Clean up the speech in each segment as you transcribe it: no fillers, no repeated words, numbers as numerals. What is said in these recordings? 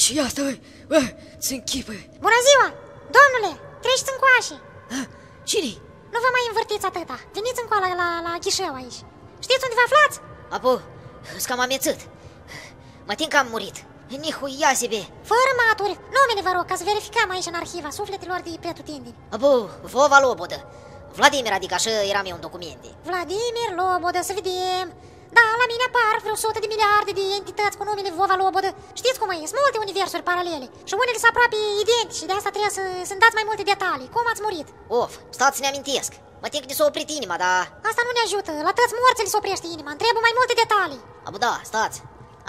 Ce e asta, băi? Bă, ți închipă. Bună ziua! Domnule, treceți încoace! Cine-i? Nu vă mai învârtiți atâta. Veniți încoa la ghișeu aici. Știți unde vă aflați? Apo, s-a cam amețit. Mă tin că am murit. Nihuia sebe. Fără maturi, numele vă rog, ca să verificăm aici în arhiva sufletelor de pretutindeni. Apo, Vova Lobodă. Vladimir, adică așa eram eu în documente. Vladimir Lobodă, să vedem. Da, la mine apar vreo 100 de miliarde de entități cu numele Vova Lobodă. Știți cum e? Sunt multe universuri paralele și unele sunt aproape identici și de asta trebuie să-mi dați mai multe detalii. Cum ați murit? Of, stați să ne amintesc. Mă tin că ne s-a oprit inima, dar... Asta nu ne ajută, la toți morți li se oprește inima. Îmi trebuie mai multe detalii. Abu da, stați.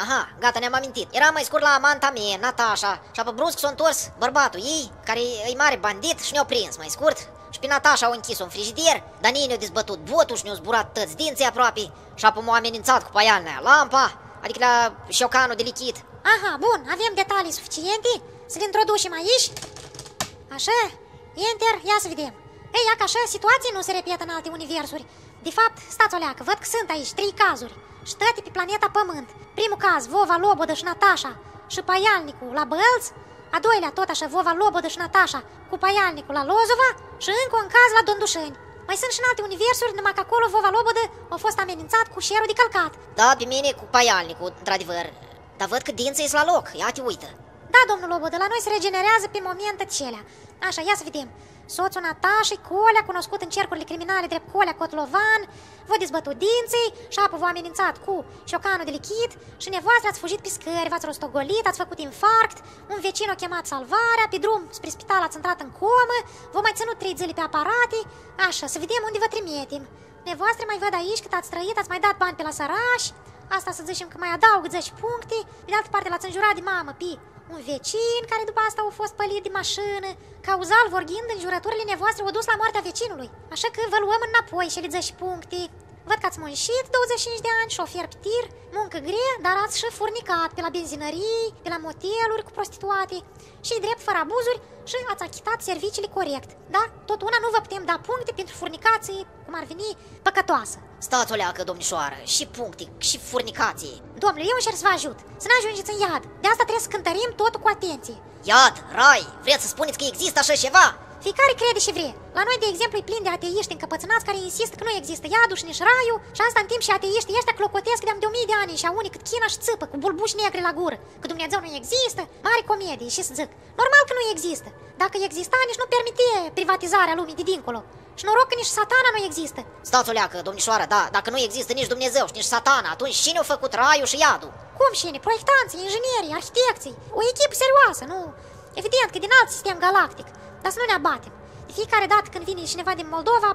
Aha, gata, ne-am amintit. Era mai scurt la amanta mea, Natasha, și apă brusc s-a întors bărbatul ei, care e mare bandit și ne-a prins, mai scurt. Și pe Natasha au închis-o în frigider, Danii ne-a dezbătut botul și ne-a zburat tăți dinții aproape, și apă m-a amenințat cu paialnea lampa, adică la șocanul de lichid. Aha, bun, avem detalii suficiente, să le introducem aici. Așa, enter, ia să vedem. Ei, ia că așa, situații nu se repetă în alte universuri. De fapt, stați o leacă, văd că sunt aici 3 cazuri și toate pe planeta Pământ. Primul caz, Vova Lobodă și Natasha și paialnicul la Bălți. A doilea, tot așa, Vova Lobodă și Natasha cu paialnicul la Lozova și încă un caz la Dondușeni. Mai sunt și în alte universuri, numai că acolo Vova Lobodă a fost amenințat cu șerul de călcat. Da, pe mine cu paialnicul, într-adevăr. Dar văd că dinții e la loc, ia te uită. Da, domnul Lobodă, la noi se regenerează pe momente celea. Așa, ia să vedem. Soțul Natașei, Colea, cunoscut în cercurile criminale drept Colea Cotlovan, v-a dezbătut dinții și apă v-a amenințat cu șocanul de lichid și nevoastră ați fugit pe scări, v-ați rostogolit, ați făcut infarct, un vecin a chemat salvarea, pe drum spre spital ați intrat în comă, v-a mai ținut 3 zile pe aparate. Așa, să vedem unde vă trimitem. Nevoastră mai văd aici cât ați trăit, ați mai dat bani pe la sărași. Asta să zicem că mai adaug 10 puncte. De altă parte l-ați înjurat de mamă pe un vecin care după asta a fost pălit de mașină. Cauzal vorbind, înjurăturile nevoastre au dus la moartea vecinului. Așa că vă luăm înapoi și le 10 puncte. Văd că ați muncit 25 de ani, șofer pe tir, muncă grea, dar ați și furnicat pe la benzinării, pe la moteluri cu prostituate și drept fără abuzuri și ați achitat serviciile corect. Da? Tot una nu vă putem da puncte pentru furnicații, cum ar veni, păcătoasă. Stați o leacă, domnișoară, și puncte, și furnicații. Domnule, eu încerc să vă ajut, să nu ajungeți în iad. De asta trebuie să cântărim totul cu atenție. Iad, rai, vreți să spuneți că există așa ceva? Fiecare crede și vrea. La noi, de exemplu, e plin de ateiști încăpățânați care insistă că nu există iadul și nici raiul și asta în timp și ateiștii ăștia clocotesc de 1000 de ani și au unii cât China și țâpă cu bulbuși negri la gură, că Dumnezeu nu există, mare comedie și să zic. Normal că nu există. Dacă exista, nici nu permite privatizarea lumii de dincolo. Și noroc că nici satana nu există. Stați o leacă, domnișoară, da, dacă nu există nici Dumnezeu și nici satana, atunci cine a făcut raiul și iadul? Cum cine? Proiectanții, inginerii, arhitecții, o echipă serioasă, nu? Evident că din alt sistem galactic, dar să nu ne abatem. De fiecare dată când vine cineva din Moldova,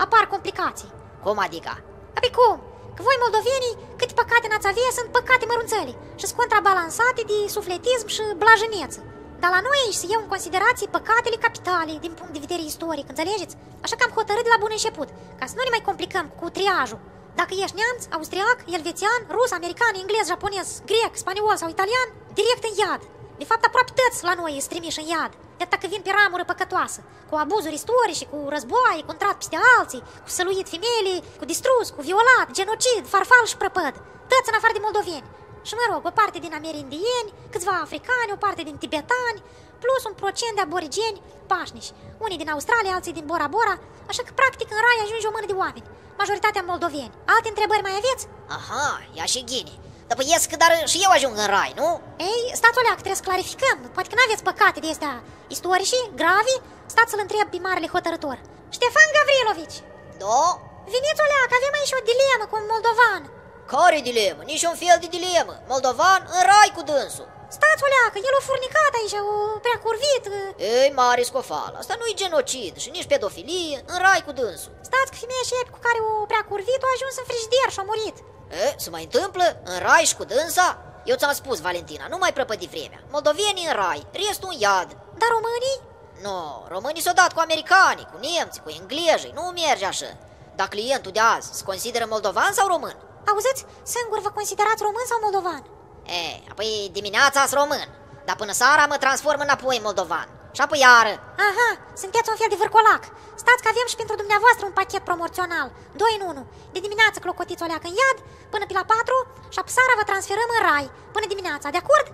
apar complicații. Cum adică? Apoi cum? Că voi moldovenii, câte păcate n-ați avea, sunt păcate mărunțele și sunt contrabalansate de sufletism și blajăneță. Dar la noi aici se iau în considerație păcatele capitale din punct de vedere istoric, înțelegeți? Așa că am hotărât de la bun început, ca să nu ne mai complicăm cu triajul. Dacă ești neamț, austriac, elvețian, rus, american, englez, japonez, grec, spaniol sau italian, direct în iad. De fapt, aproape toți la noi sunt trimiși în iad, de atât că vin pe ramură păcătoasă, cu abuzuri istorice, cu războaie, cu intrat peste alții, cu săluit femeile, cu distrus, cu violat, genocid, farfal și prăpăd, toți în afară de moldoveni. Și mă rog, o parte din amerindieni, câțiva africani, o parte din tibetani, plus un procent de aborigeni pașnici, unii din Australia, alții din Bora Bora, așa că practic în rai ajunge o mână de oameni, majoritatea moldoveni. Alte întrebări mai aveți? Aha, ia și ghini. Dar păi ies că dar și eu ajung în rai, nu? Ei, stați o leacă, trebuie să clarificăm. Poate că n-aveți păcate de astea istorici, gravi. Stați să-l întreb pe marele hotărător. Ștefan Gavrilovici! Da? Veniți o leacă, avem aici o dilemă cu un moldovan. Care dilemă? Nici un fel de dilemă. Moldovan în rai cu dânsul. Stați o leacă, el a furnicat aici, o prea curvit. Ei, mare scofală, asta nu-i genocid și nici pedofilie, în rai cu dânsul. Stați că femeia și cu care o prea curvit a ajuns în frigider și a murit. Se mai întâmplă? În rai și cu dânsa? Eu ți-am spus, Valentina, nu mai prăpădi vremea. Moldovenii în rai, restul în iad. Dar românii? Nu, românii s-au dat cu americanii, cu nemții, cu englezii, nu merge așa. Dar clientul de azi se consideră moldovan sau român? Auziți, singur vă considerați român sau moldovan? Apoi dimineața-s român, dar până seara mă transform înapoi în moldovan. Și apoi iară. Aha, sunteți un fel de vârcolac. Stați că avem și pentru dumneavoastră un pachet promoțional, 2 în 1. De dimineață clocotiți o leacă în iad, până pe la 4 și apoi seara vă transferăm în rai, până dimineața, de acord?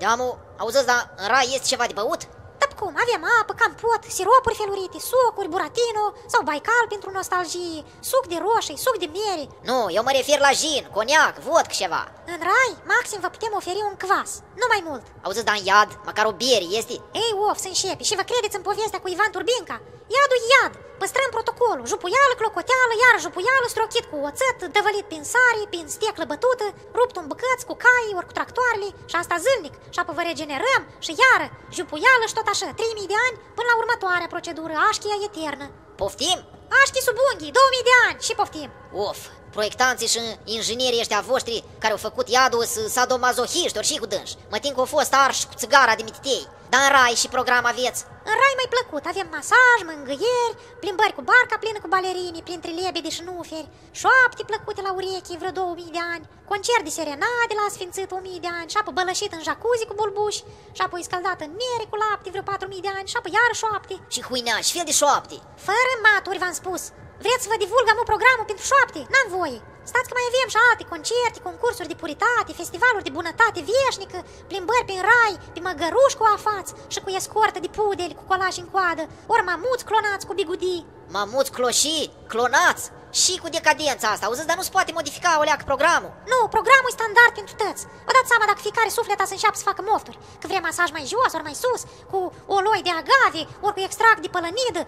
Deamu, Auziți, dar în rai este ceva de băut? Dar cum, avem apă, campot, siropuri felurite, sucuri, buratino sau Baikal pentru nostalgie, suc de roșii, suc de miere. Nu, eu mă refer la gin, coniac, vodcă ceva. În rai, maxim vă putem oferi un kvas, nu mai mult. Auziți, dar în iad, măcar o biere este? Ei, of, să înșepe și vă credeți în povestea cu Ivan Turbinca? Iadul iad, păstrăm protocolul, jupuială, clocoteală, iar jupuială strochit cu oțet, dăvălit prin sare, prin steclă bătută, rupt în bucăți cu caii, ori cu tractoarele și asta zilnic, și apă vă regenerăm și iară, jupuială și tot așa, 3000 de ani până la următoarea procedură, așchia eternă. Poftim? Așchi sub unghii, 2000 de ani și poftim. Of, proiectanții și inginerii ăștia voștri care au făcut iadul sadomazohiști, ori și cu dânși. Mă tin că au fost arși cu țigara de mititei. Dar în rai și program aveți? În rai mai plăcut, avem masaj, mângâieri, plimbări cu barca plină cu balerini, printre lebede și nuferi, șoapte plăcute la urechi vreo 2000 de ani, concert de serenade la Sfințit 1000 de ani, și apă bălășit în jacuzzi cu bulbuși, și apoi scăldat în miere cu lapte vreo 4000 de ani, și apă iară șoapte. Și huinea, și fel de șoapte. Fără maturi, v-am spus. Vreți să vă divulgăm un programul pentru șoapte? N-am voie. Stați că mai avem și alte concerte, concursuri de puritate, festivaluri de bunătate veșnică, plimbări prin rai, pe măgăruși cu afați și cu escortă de pudeli cu colași în coadă, ori mamuți clonați cu bigudii. Mamuți cloșii, clonați? Și cu decadența asta, auziți, dar nu se poate modifica o leacă programul? Nu, programul e standard pentru toți. Vă dați seama dacă fiecare suflet să înceapă să facă mofturi, că vrea masaj mai jos, ori mai sus, cu oloi de agave, ori cu extract de pălănidă,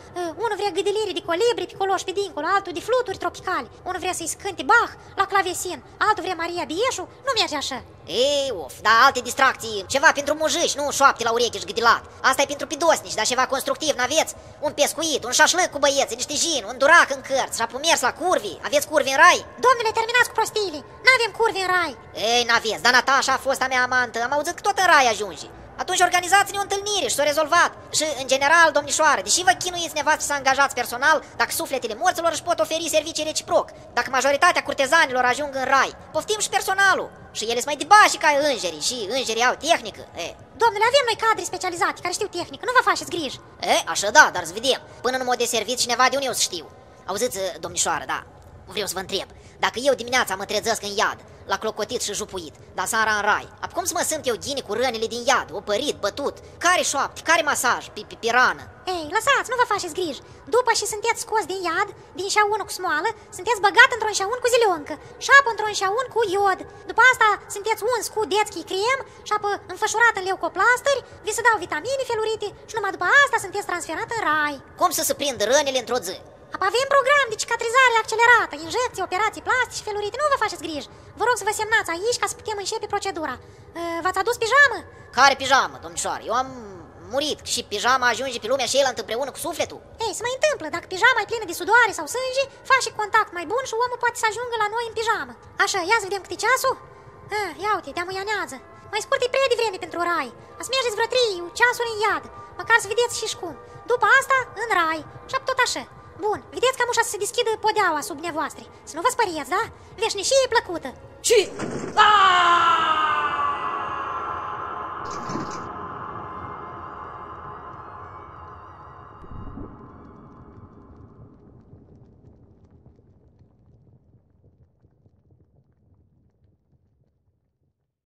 unul vrea gâdiliri de colibri pe colo și pe dincolo, altul de fluturi tropicale, unul vrea să-i scânte Bach la clavesin, altul vrea Maria Bieșu, nu merge așa. Ei, of, dar alte distracții, ceva pentru mujici, nu șoapte la urechi și gâdilat. Asta e pentru pidosnici, dar ceva constructiv, n-aveți? Un pescuit, un șașlăc cu băieți, niște gin, un durac în cărți, și apoi mers la curvi. Aveți curvi în rai? Domnule, terminați cu prostiile, n-avem curvi în rai. Ei, n-aveți, dar Natasha a fost a mea amantă, am auzit că tot în rai ajunge. Atunci organizați-ne o întâlnire și s-o rezolvat. Și, în general, domnișoară, deși vă chinuiți nevați să angajați personal, dacă sufletele morților își pot oferi servicii reciproc, dacă majoritatea curtezanilor ajung în rai, poftim și personalul. Și ele sunt mai de bași ca îngerii și îngerii au tehnică. Domnule, avem noi cadre specializate care știu tehnică, nu vă faceți griji. Așa da, dar să vedem. Până nu m-o deservit cineva de unde eu să știu. Auziți, domnișoară, da, vreau să vă întreb. Dacă eu dimineața mă trezesc în iad, la clocotit și jupuit, dar seara în rai, cum să mă simt eu ghini cu rănile din iad, opărit, bătut? Care șoapte, care masaj, pe rană? Ei, lăsați, nu vă faceți griji. După și sunteți scos din iad, din șaunul cu smoală, sunteți băgat într-un șaun cu zilioncă, și apă într-un șaun cu iod. După asta sunteți uns cu dețchi crem, și apă înfășurat în leucoplastări, vi se dau vitamine felurite și numai după asta sunteți transferat în rai. Cum să se prind rănile într-o zi? Avem program de cicatrizare accelerată, injecții, operații plastice felurite, nu vă faceți griji. Vă rog să vă semnați aici ca să putem începe procedura. V-ați adus pijamă? Care pijamă, domnișoară? Eu am murit și pijama ajunge pe lumea și el împreună cu sufletul. Ei, se mai întâmplă, dacă pijama e plină de sudoare sau sânge, face contact mai bun și omul poate să ajungă la noi în pijamă. Așa, ia să vedem cât e ceasul? Ia uite, de-amu ianează. Mai scurt e prea devreme pentru rai. Ați mergeți vreo 3 ceasuri în iad, măcar să vedeți și cum. După asta, în rai, și tot așa. Bun, vedeți cam ușa să se deschidă podeaua sub dumneavoastră. Să nu vă spăriați, da? Veșnicie plăcută. Ce?